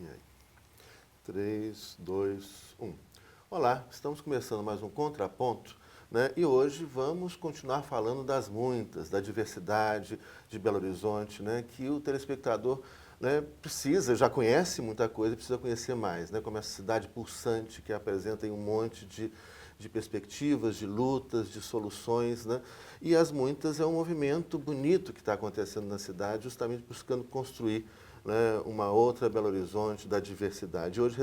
E aí? 3, 2, 1. Olá, estamos começando mais um Contraponto, né? E hoje vamos continuar falando das muitas, da diversidade de Belo Horizonte, né? Que o telespectador, né, precisa, já conhece muita coisa, precisa conhecer mais, né? Como essa cidade pulsante que apresenta aí um monte de perspectivas, de lutas, de soluções, né? E as muitas é um movimento bonito que está acontecendo na cidade, justamente buscando construir, né, uma outra Belo Horizonte da diversidade. Hoje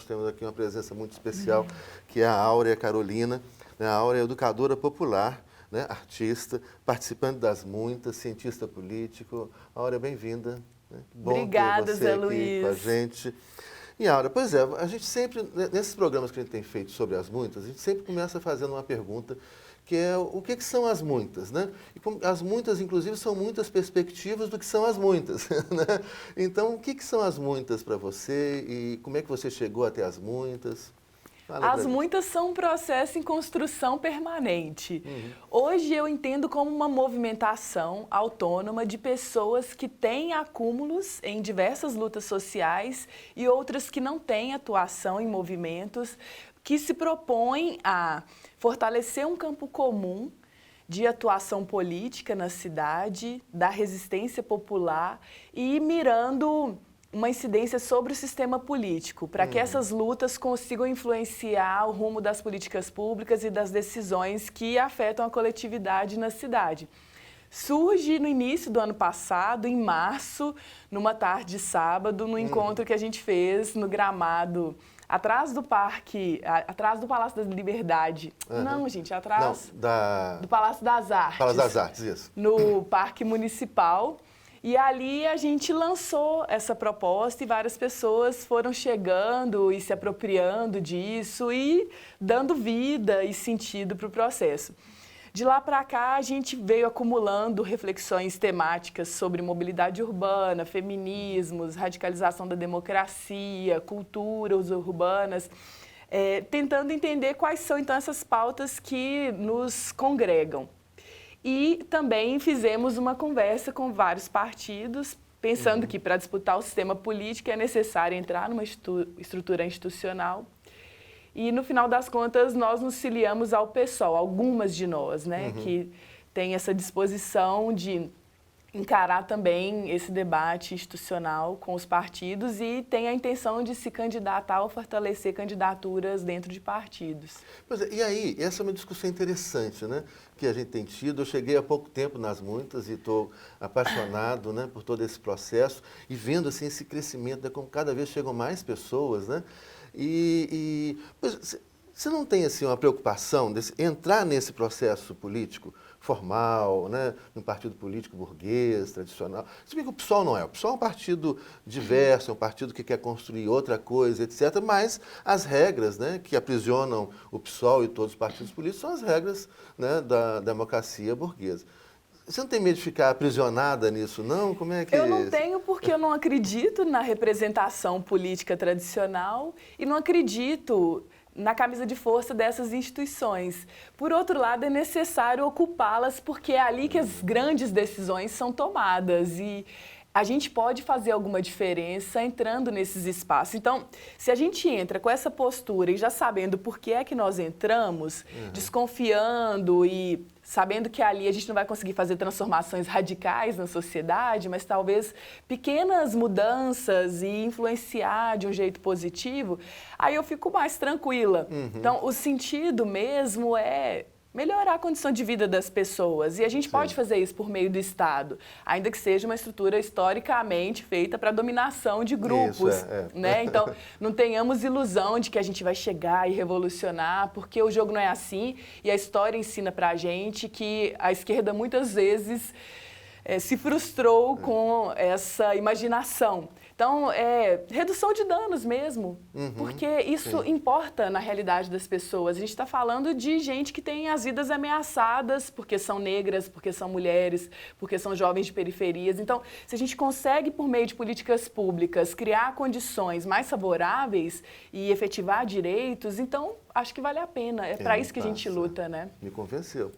temos aqui uma presença muito especial, que é a Áurea Carolina, né? A Áurea é educadora popular, né, artista, participante das muitas, cientista político. Áurea, bem-vinda. Né? Bom Obrigada, ter você Zé aqui Luiz. com a gente. E, Áurea, pois é, a gente sempre, nesses programas que a gente tem feito sobre as muitas, a gente sempre começa fazendo uma pergunta, que é o que são as muitas, né? E as muitas, inclusive, são muitas perspectivas do que são as muitas, né? Então, o que são as muitas para você e como é que você chegou até as muitas? As muitas são um processo em construção permanente. Hoje eu entendo como uma movimentação autônoma de pessoas que têm acúmulos em diversas lutas sociais e outras que não têm atuação em movimentos, que se propõem a fortalecer um campo comum de atuação política na cidade, da resistência popular e mirando uma incidência sobre o sistema político, para que essas lutas consigam influenciar o rumo das políticas públicas e das decisões que afetam a coletividade na cidade. Surge no início do ano passado, em março, numa tarde de sábado, no encontro que a gente fez no gramado, atrás do parque, atrás do Palácio da Liberdade. Não, gente, atrás do Palácio das Artes. Palácio das Artes, isso. No Parque Municipal. E ali a gente lançou essa proposta e várias pessoas foram chegando e se apropriando disso e dando vida e sentido para o processo. De lá para cá, a gente veio acumulando reflexões temáticas sobre mobilidade urbana, feminismos, radicalização da democracia, culturas urbanas, tentando entender quais são, então, essas pautas que nos congregam. E também fizemos uma conversa com vários partidos, pensando que para disputar o sistema político é necessário entrar numa estrutura institucional. E, no final das contas, nós nos filiamos ao PSOL, algumas de nós, né, que tem essa disposição de encarar também esse debate institucional com os partidos e tem a intenção de se candidatar ou fortalecer candidaturas dentro de partidos. Pois é, e aí, essa é uma discussão interessante, né, que a gente tem tido. Eu cheguei há pouco tempo nas muitas e estou apaixonado, né, por todo esse processo e vendo assim, esse crescimento, né, como cada vez chegam mais pessoas, né, pois, você não tem assim, uma preocupação de entrar nesse processo político formal, né, num partido político burguês, tradicional? Se bem que o PSOL não é. O PSOL é um partido diverso, é um partido que quer construir outra coisa, etc. Mas as regras, né, que aprisionam o PSOL e todos os partidos políticos são as regras, né, da democracia burguesa. Você não tem medo de ficar aprisionada nisso, não? Como é que... Eu não tenho, porque eu não acredito na representação política tradicional e não acredito na camisa de força dessas instituições. Por outro lado, é necessário ocupá-las porque é ali que as grandes decisões são tomadas e a gente pode fazer alguma diferença entrando nesses espaços. Então, se a gente entra com essa postura e já sabendo por que é que nós entramos, desconfiando e sabendo que ali a gente não vai conseguir fazer transformações radicais na sociedade, mas talvez pequenas mudanças e influenciar de um jeito positivo, aí eu fico mais tranquila. Então, o sentido mesmo é melhorar a condição de vida das pessoas. E a gente pode fazer isso por meio do Estado, ainda que seja uma estrutura historicamente feita para dominação de grupos. Isso, né? Então, não tenhamos ilusão de que a gente vai chegar e revolucionar, porque o jogo não é assim. E a história ensina para a gente que a esquerda muitas vezes se frustrou com essa imaginação. Então, redução de danos mesmo, porque isso importa na realidade das pessoas. A gente está falando de gente que tem as vidas ameaçadas porque são negras, porque são mulheres, porque são jovens de periferias. Então, se a gente consegue, por meio de políticas públicas, criar condições mais favoráveis e efetivar direitos, então acho que vale a pena. É para isso que a gente luta, né? Me convenceu.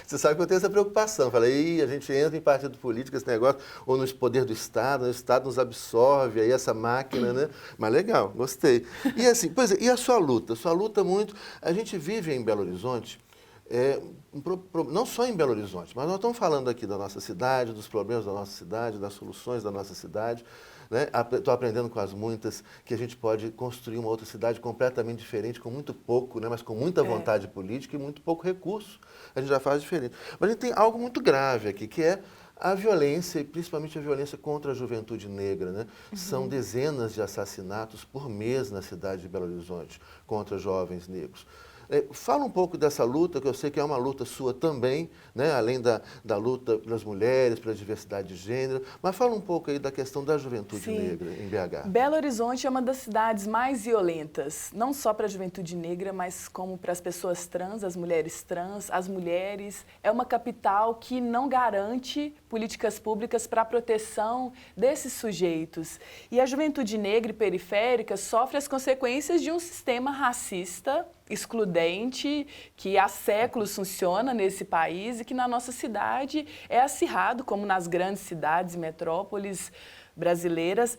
Você sabe que eu tenho essa preocupação. Falei, a gente entra em partido político, esse negócio, ou no poder do Estado, o Estado nos absorve, aí essa máquina, né? Mas legal, gostei. E assim, pois é, e a sua luta? Sua luta muito... A gente vive em Belo Horizonte, não só em Belo Horizonte, mas nós estamos falando aqui da nossa cidade, dos problemas da nossa cidade, das soluções da nossa cidade. Estou aprendendo com as muitas que a gente pode construir uma outra cidade completamente diferente, com muito pouco, né, mas com muita vontade política e muito pouco recurso. A gente já faz diferente. Mas a gente tem algo muito grave aqui, que é a violência, e principalmente a violência contra a juventude negra. Né? São dezenas de assassinatos por mês na cidade de Belo Horizonte contra jovens negros. Fala um pouco dessa luta, que eu sei que é uma luta sua também, né? Além da luta pelas mulheres, pela diversidade de gênero, mas fala um pouco aí da questão da juventude negra em BH. Belo Horizonte é uma das cidades mais violentas, não só para a juventude negra, mas como para as pessoas trans, as mulheres trans, as mulheres. É uma capital que não garante políticas públicas para a proteção desses sujeitos. E a juventude negra e periférica sofre as consequências de um sistema racista, excludente, que há séculos funciona nesse país e que na nossa cidade é acirrado, como nas grandes cidades e metrópoles brasileiras,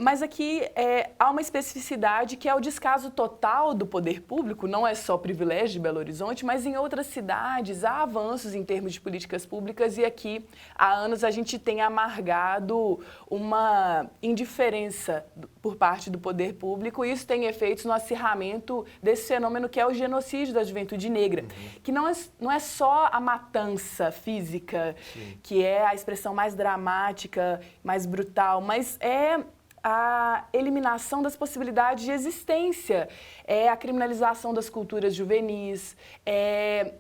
mas aqui há uma especificidade que é o descaso total do poder público, não é só privilégio de Belo Horizonte, mas em outras cidades há avanços em termos de políticas públicas e aqui há anos a gente tem amargado uma indiferença por parte do poder público e isso tem efeitos no acirramento desse fenômeno que é o genocídio da juventude negra, que não é só a matança física, que é a expressão mais dramática, mais brutal, mas é a eliminação das possibilidades de existência, é a criminalização das culturas juvenis, é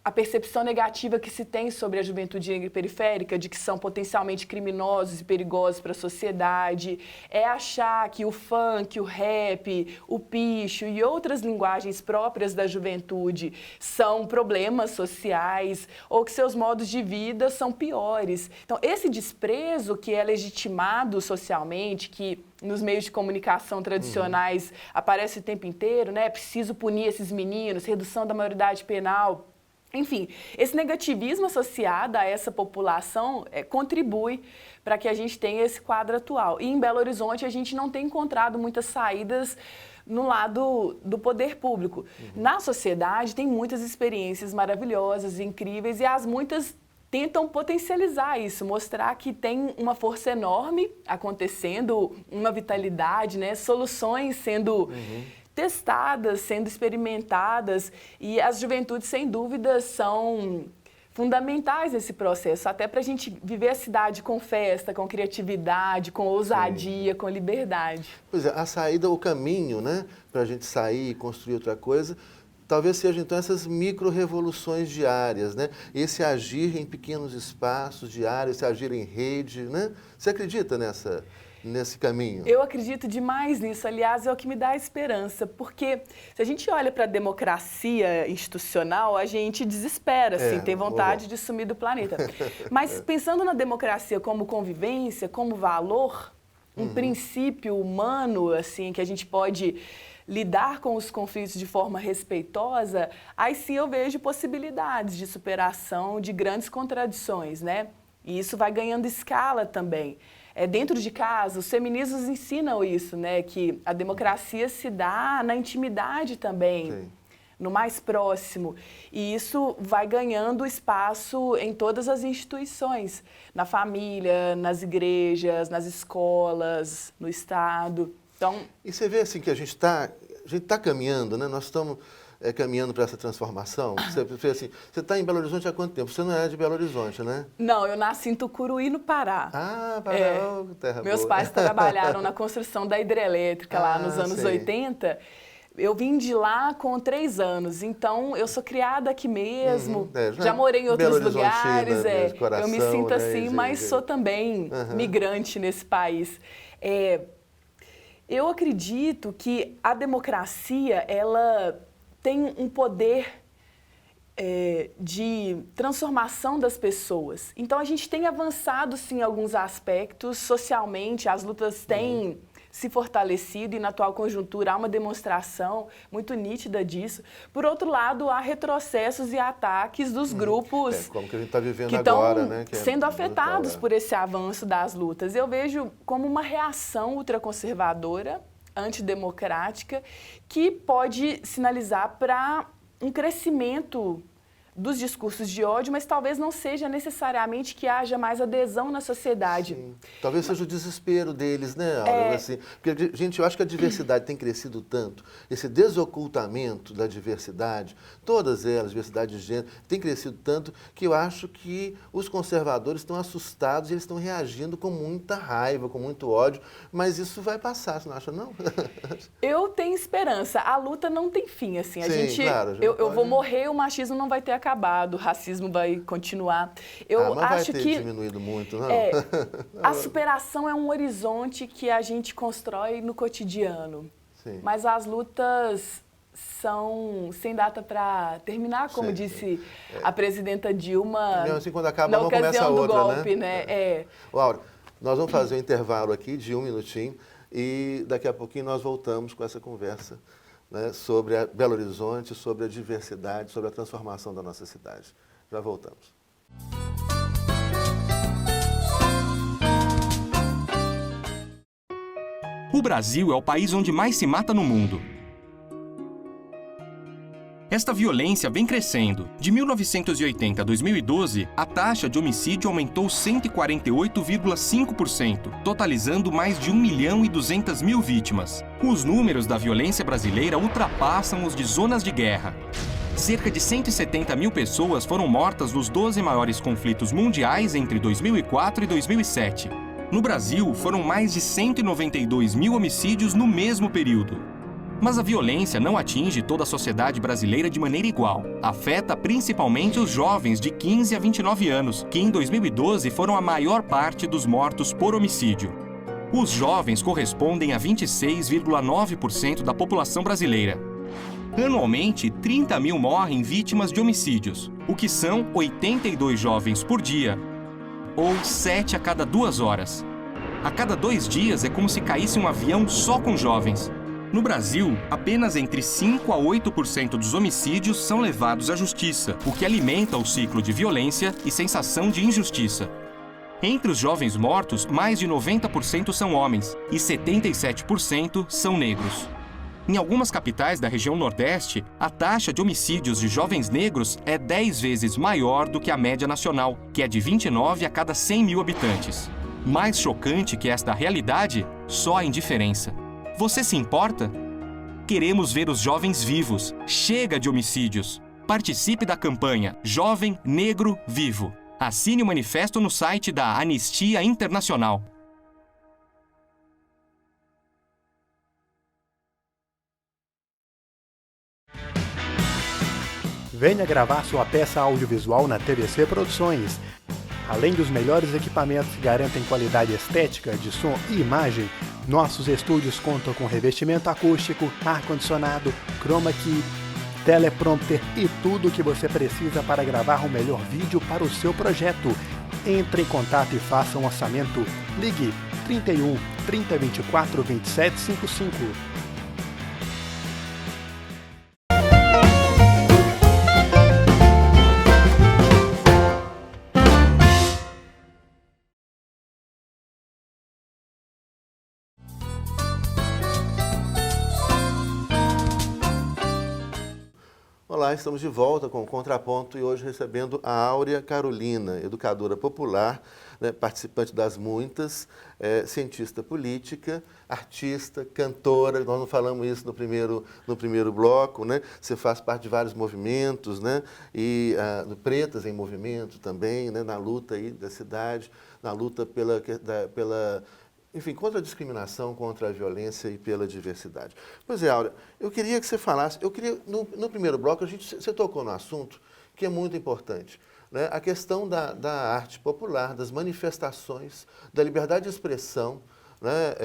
a percepção negativa que se tem sobre a juventude negra e periférica, de que são potencialmente criminosos e perigosos para a sociedade, é achar que o funk, o rap, o picho e outras linguagens próprias da juventude são problemas sociais ou que seus modos de vida são piores. Então, esse desprezo que é legitimado socialmente, que nos meios de comunicação tradicionais aparece o tempo inteiro, né? É preciso punir esses meninos, redução da maioridade penal. Enfim, esse negativismo associado a essa população contribui para que a gente tenha esse quadro atual. E em Belo Horizonte a gente não tem encontrado muitas saídas no lado do poder público. Na sociedade tem muitas experiências maravilhosas, incríveis, e as muitas tentam potencializar isso, mostrar que tem uma força enorme acontecendo, uma vitalidade, né? Soluções sendo testadas, sendo experimentadas, e as juventudes, sem dúvida, são fundamentais nesse processo, até para a gente viver a cidade com festa, com criatividade, com ousadia, com liberdade. Pois é, a saída, o caminho, né, para a gente sair e construir outra coisa, talvez sejam, então, essas micro-revoluções diárias, né? Esse agir em pequenos espaços diários, esse agir em rede, né? Você acredita nesse caminho? Eu acredito demais nisso, aliás, é o que me dá esperança, porque se a gente olha para a democracia institucional, a gente desespera, assim, tem vontade de sumir do planeta. Mas pensando na democracia como convivência, como valor, um princípio humano, assim, que a gente pode lidar com os conflitos de forma respeitosa, aí sim eu vejo possibilidades de superação de grandes contradições, né? E isso vai ganhando escala também. Dentro de casa, os feminismos ensinam isso, né? Que a democracia se dá na intimidade também, no mais próximo. E isso vai ganhando espaço em todas as instituições, na família, nas igrejas, nas escolas, no Estado. Então, e você vê assim que a gente tá caminhando, né? Nós estamos caminhando para essa transformação. Você assim, você está em Belo Horizonte há quanto tempo? Você não é de Belo Horizonte, né? Não, eu nasci em Tucuruí, no Pará. Ah, Pará, terra Meus boa. pais trabalharam na construção da hidrelétrica lá nos anos 80. Eu vim de lá com 3 anos, então eu sou criada aqui mesmo, já morei em outros lugares, eu me sinto assim, mas sou também migrante nesse país. Eu acredito que a democracia, ela tem um poder de transformação das pessoas. Então, a gente tem avançado, sim, em alguns aspectos. Socialmente, as lutas têm se fortalecido e na atual conjuntura há uma demonstração muito nítida disso. Por outro lado, há retrocessos e ataques dos grupos como que a gente está vivendo que estão agora, né? Que sendo afetados brutal, por esse avanço das lutas. Eu vejo como uma reação ultraconservadora, antidemocrática, que pode sinalizar para um crescimento dos discursos de ódio, mas talvez não seja necessariamente que haja mais adesão na sociedade. Sim. Talvez seja o desespero deles, né, Aura? Assim, porque, gente, eu acho que a diversidade tem crescido tanto, esse desocultamento da diversidade, todas elas, diversidade de gênero, tem crescido tanto que eu acho que os conservadores estão assustados e eles estão reagindo com muita raiva, com muito ódio, mas isso vai passar, você não acha, não? Eu tenho esperança. A luta não tem fim, assim. Sim, claro, eu vou morrer, o machismo não vai ter acabado, o racismo vai continuar. Eu mas acho vai ter que diminuído muito, não? a superação é um horizonte que a gente constrói no cotidiano. Sim. Mas as lutas são sem data para terminar, como Sim, disse a presidenta Dilma, Mesmo assim, quando acaba na uma, começa a ocasião do outra, golpe, né? Aura, nós vamos fazer um intervalo aqui de 1 minutinho e daqui a pouquinho nós voltamos com essa conversa, né, sobre a Belo Horizonte, sobre a diversidade, sobre a transformação da nossa cidade. Já voltamos. O Brasil é o país onde mais se mata no mundo. Esta violência vem crescendo. De 1980 a 2012, a taxa de homicídio aumentou 148,5%, totalizando mais de 1.200.000 vítimas. Os números da violência brasileira ultrapassam os de zonas de guerra. Cerca de 170.000 pessoas foram mortas nos 12 maiores conflitos mundiais entre 2004 e 2007. No Brasil, foram mais de 192.000 homicídios no mesmo período. Mas a violência não atinge toda a sociedade brasileira de maneira igual. Afeta principalmente os jovens de 15 a 29 anos, que em 2012 foram a maior parte dos mortos por homicídio. Os jovens correspondem a 26,9% da população brasileira. Anualmente, 30.000 morrem vítimas de homicídios, o que são 82 jovens por dia, ou 7 a cada 2 horas. A cada 2 dias é como se caísse um avião só com jovens. No Brasil, apenas entre 5 a 8% dos homicídios são levados à justiça, o que alimenta o ciclo de violência e sensação de injustiça. Entre os jovens mortos, mais de 90% são homens e 77% são negros. Em algumas capitais da região Nordeste, a taxa de homicídios de jovens negros é 10 vezes maior do que a média nacional, que é de 29 a cada 100.000 habitantes. Mais chocante que esta realidade, só a indiferença. Você se importa? Queremos ver os jovens vivos. Chega de homicídios. Participe da campanha Jovem Negro Vivo. Assine o manifesto no site da Anistia Internacional. Venha gravar sua peça audiovisual na TVC Produções. Além dos melhores equipamentos que garantem qualidade estética de som e imagem, nossos estúdios contam com revestimento acústico, ar-condicionado, chroma key, teleprompter e tudo o que você precisa para gravar o melhor vídeo para o seu projeto. Entre em contato e faça um orçamento. Ligue 31 3024 2755. Olá, estamos de volta com o Contraponto e hoje recebendo a Áurea Carolina, educadora popular, né, participante das muitas, cientista política, artista, cantora. Nós não falamos isso no primeiro bloco, né? Você faz parte de vários movimentos, né? E Pretas em Movimento também, né? Na luta aí da cidade, na luta enfim, contra a discriminação, contra a violência e pela diversidade. Pois é, Áurea, eu queria que você falasse, no primeiro bloco, você tocou no assunto que é muito importante, né? A questão da arte popular, das manifestações, da liberdade de expressão, né,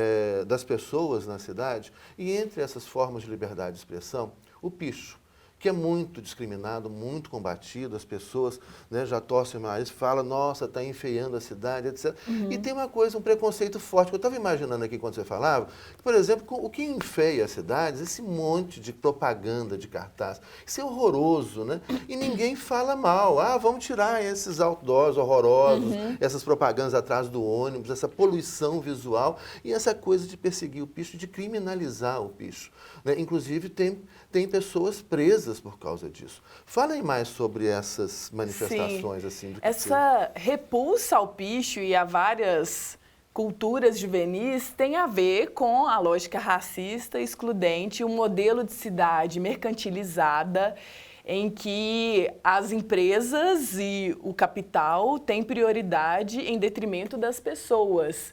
das pessoas na cidade, e entre essas formas de liberdade de expressão, o picho, que é muito discriminado, muito combatido, as pessoas, né, já torcem o nariz, falam, nossa, está enfeiando a cidade, etc. E tem uma coisa, um preconceito forte, que eu estava imaginando aqui quando você falava, que, por exemplo, o que enfeia as cidades, esse monte de propaganda de cartaz, isso é horroroso, né? E ninguém fala mal, vamos tirar esses outdoors horrorosos, essas propagandas atrás do ônibus, essa poluição visual e essa coisa de perseguir o picho, de criminalizar o picho, né? Inclusive, tem pessoas presas por causa disso. Fala aí mais sobre essas manifestações. Assim, essa repulsa ao picho e a várias culturas juvenis tem a ver com a lógica racista, excludente, o modelo de cidade mercantilizada, em que as empresas e o capital têm prioridade em detrimento das pessoas.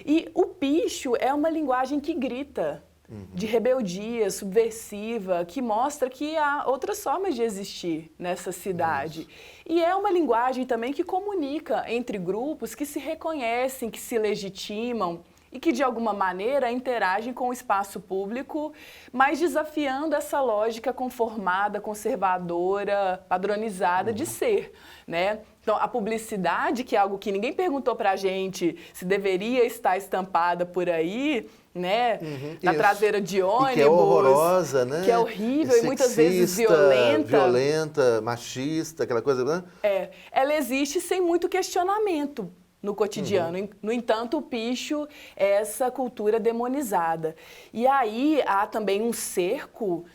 E o picho é uma linguagem que grita, de rebeldia, subversiva, que mostra que há outras formas de existir nessa cidade. E é uma linguagem também que comunica entre grupos que se reconhecem, que se legitimam e que, de alguma maneira, interagem com o espaço público, mas desafiando essa lógica conformada, conservadora, padronizada de ser, né? Então, a publicidade, que é algo que ninguém perguntou pra gente se deveria estar estampada por aí, né? Na traseira de ônibus. E que é horrorosa, né? Que é horrível sexista, e muitas vezes violenta. Violenta, machista, aquela coisa, né? Ela existe sem muito questionamento no cotidiano. No entanto, o picho é essa cultura demonizada. E aí há também um cerco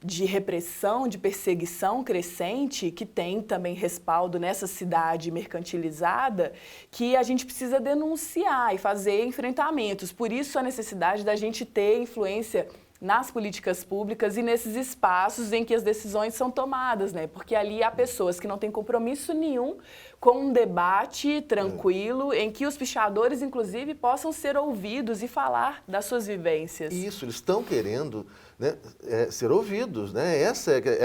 de repressão, de perseguição crescente, que tem também respaldo nessa cidade mercantilizada, que a gente precisa denunciar e fazer enfrentamentos. Por isso, a necessidade da gente ter influência nas políticas públicas e nesses espaços em que as decisões são tomadas, né? Porque ali há pessoas que não têm compromisso nenhum com um debate tranquilo, em que os pichadores, inclusive, possam ser ouvidos e falar das suas vivências. Isso, eles estão querendo, né, ser ouvidos, né?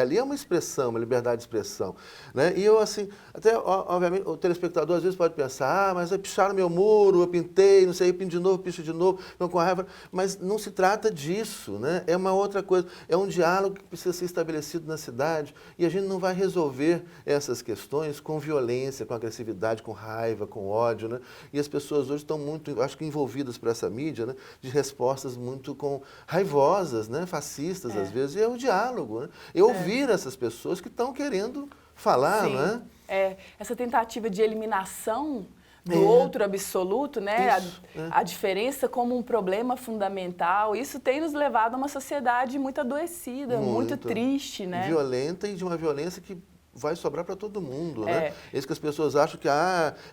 Ali é uma expressão, uma liberdade de expressão, né? E eu, assim, até, obviamente, o telespectador às vezes pode pensar, mas picharam meu muro, eu pintei, não sei, eu pinto de novo, picho de novo, não com raiva, mas não se trata disso, né? É uma outra coisa, é um diálogo que precisa ser estabelecido na cidade e a gente não vai resolver essas questões com violência, com agressividade, com raiva, com ódio, né? E as pessoas hoje estão muito, acho que envolvidas por essa mídia, né? De respostas muito raivosas, né? Fascistas, às vezes, e é o diálogo, né? É ouvir essas pessoas que estão querendo falar, Sim. né? Essa tentativa de eliminação do outro absoluto, né? A diferença como um problema fundamental, isso tem nos levado a uma sociedade muito adoecida, muito triste, né? Violenta e de uma violência que vai sobrar para todo mundo, né? Isso que as pessoas acham que,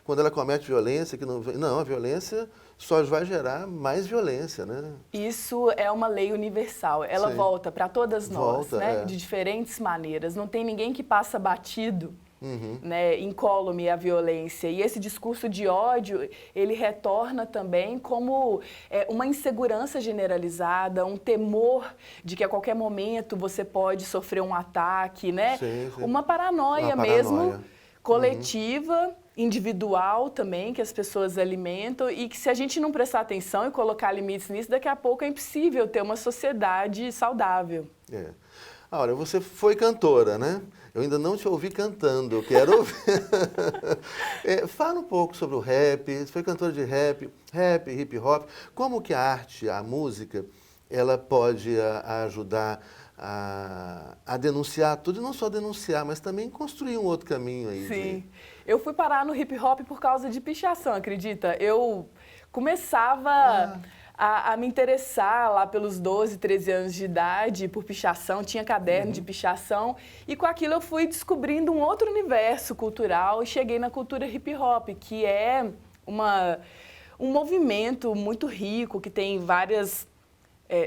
quando ela comete violência, que não, a violência só vai gerar mais violência, né? Isso é uma lei universal, ela volta para todas nós, né? De diferentes maneiras, não tem ninguém que passa batido, né, incólume à violência. E esse discurso de ódio, ele retorna também como uma insegurança generalizada, um temor de que a qualquer momento você pode sofrer um ataque, né? Uma paranoia mesmo, coletiva, individual também, que as pessoas alimentam e que se a gente não prestar atenção e colocar limites nisso, daqui a pouco é impossível ter uma sociedade saudável. Olha, você foi cantora, né? Eu ainda não te ouvi cantando, eu quero ouvir. Fala um pouco sobre o rap, você foi cantora de rap, hip hop. Como que a arte, a música, ela pode ajudar a denunciar tudo, e não só denunciar, mas também construir um outro caminho aí. Sim. Eu fui parar no hip hop por causa de pichação, acredita? Eu começava a me interessar lá pelos 12, 13 anos de idade por pichação, tinha caderno de pichação e com aquilo eu fui descobrindo um outro universo cultural e cheguei na cultura hip hop, que é um movimento muito rico, que tem várias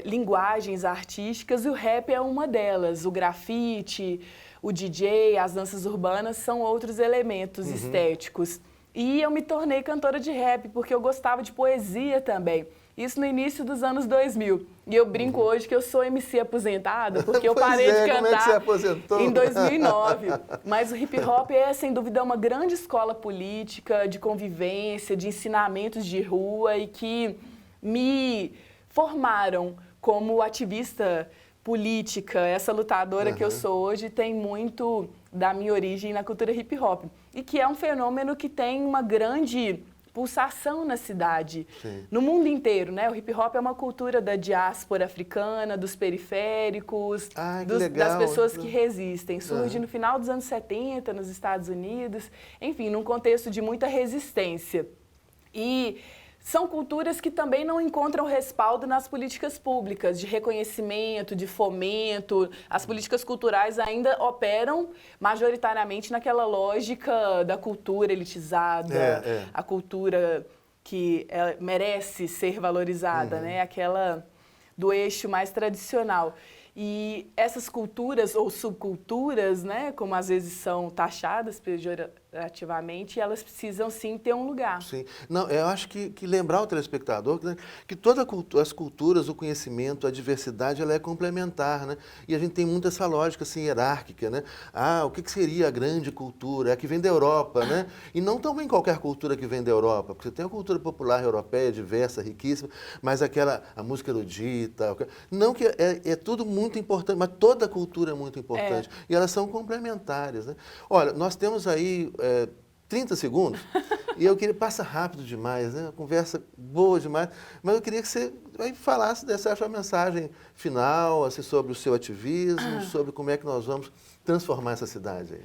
linguagens artísticas e o rap é uma delas. O grafite, o DJ, as danças urbanas são outros elementos estéticos. E eu me tornei cantora de rap porque eu gostava de poesia também. Isso no início dos anos 2000. E eu brinco hoje que eu sou MC aposentada, porque eu parei de cantar como é que você aposentou? Em 2009. Mas o hip hop é, sem dúvida, uma grande escola política, de convivência, de ensinamentos de rua e que me formaram como ativista política, essa lutadora que eu sou hoje tem muito da minha origem na cultura hip hop. E que é um fenômeno que tem uma grande pulsação na cidade, no mundo inteiro, né? O hip hop é uma cultura da diáspora africana, dos periféricos, das pessoas que resistem. Surge no final dos anos 70 nos Estados Unidos, enfim, num contexto de muita resistência. E são culturas que também não encontram respaldo nas políticas públicas, de reconhecimento, de fomento. As políticas culturais ainda operam majoritariamente naquela lógica da cultura elitizada, a cultura que merece ser valorizada, né? Aquela do eixo mais tradicional. E essas culturas ou subculturas, né, como às vezes são taxadas pejorativamente, elas precisam sim ter um lugar. Sim. Não, eu acho que lembrar o telespectador que todas as culturas, o conhecimento, a diversidade, ela é complementar, né? E a gente tem muito essa lógica assim, hierárquica, né? O que seria a grande cultura? É a que vem da Europa, né? E não também qualquer cultura que vem da Europa, porque você tem a cultura popular europeia, diversa, riquíssima, mas a música erudita, não que é tudo muito importante, mas toda a cultura é muito importante. E elas são complementares, né? Olha, nós temos aí 30 segundos e eu queria... Passa rápido demais, né? Uma conversa boa demais, mas eu queria que você falasse dessa sua mensagem final, assim, sobre o seu ativismo, sobre como é que nós vamos transformar essa cidade aí.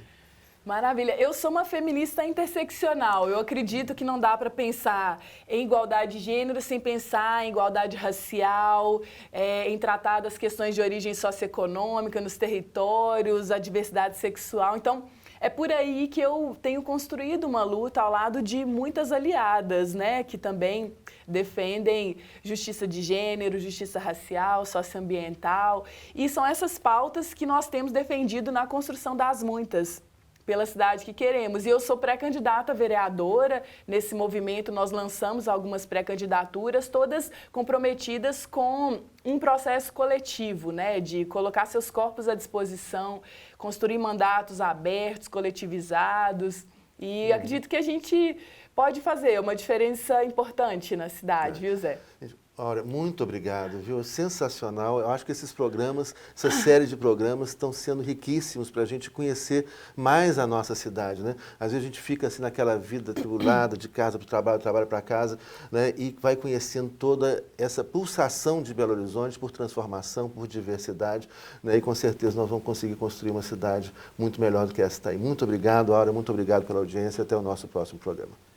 Maravilha. Eu sou uma feminista interseccional. Eu acredito que não dá para pensar em igualdade de gênero sem pensar em igualdade racial, em tratar das questões de origem socioeconômica nos territórios, a diversidade sexual. Então, é por aí que eu tenho construído uma luta ao lado de muitas aliadas, né, que também defendem justiça de gênero, justiça racial, socioambiental. E são essas pautas que nós temos defendido na construção das muitas, pela cidade que queremos. E eu sou pré-candidata vereadora. Nesse movimento nós lançamos algumas pré-candidaturas, todas comprometidas com um processo coletivo, né, de colocar seus corpos à disposição, construir mandatos abertos, coletivizados. E acredito que a gente pode fazer uma diferença importante na cidade, viu, Zé? Olha, muito obrigado, viu? Sensacional. Eu acho que esses programas, essa série de programas estão sendo riquíssimos para a gente conhecer mais a nossa cidade, né? Às vezes a gente fica assim naquela vida tribulada, de casa para o trabalho, trabalho para casa, né? E vai conhecendo toda essa pulsação de Belo Horizonte por transformação, por diversidade, né? E com certeza nós vamos conseguir construir uma cidade muito melhor do que essa está aí. Muito obrigado, Aura, muito obrigado pela audiência. Até o nosso próximo programa.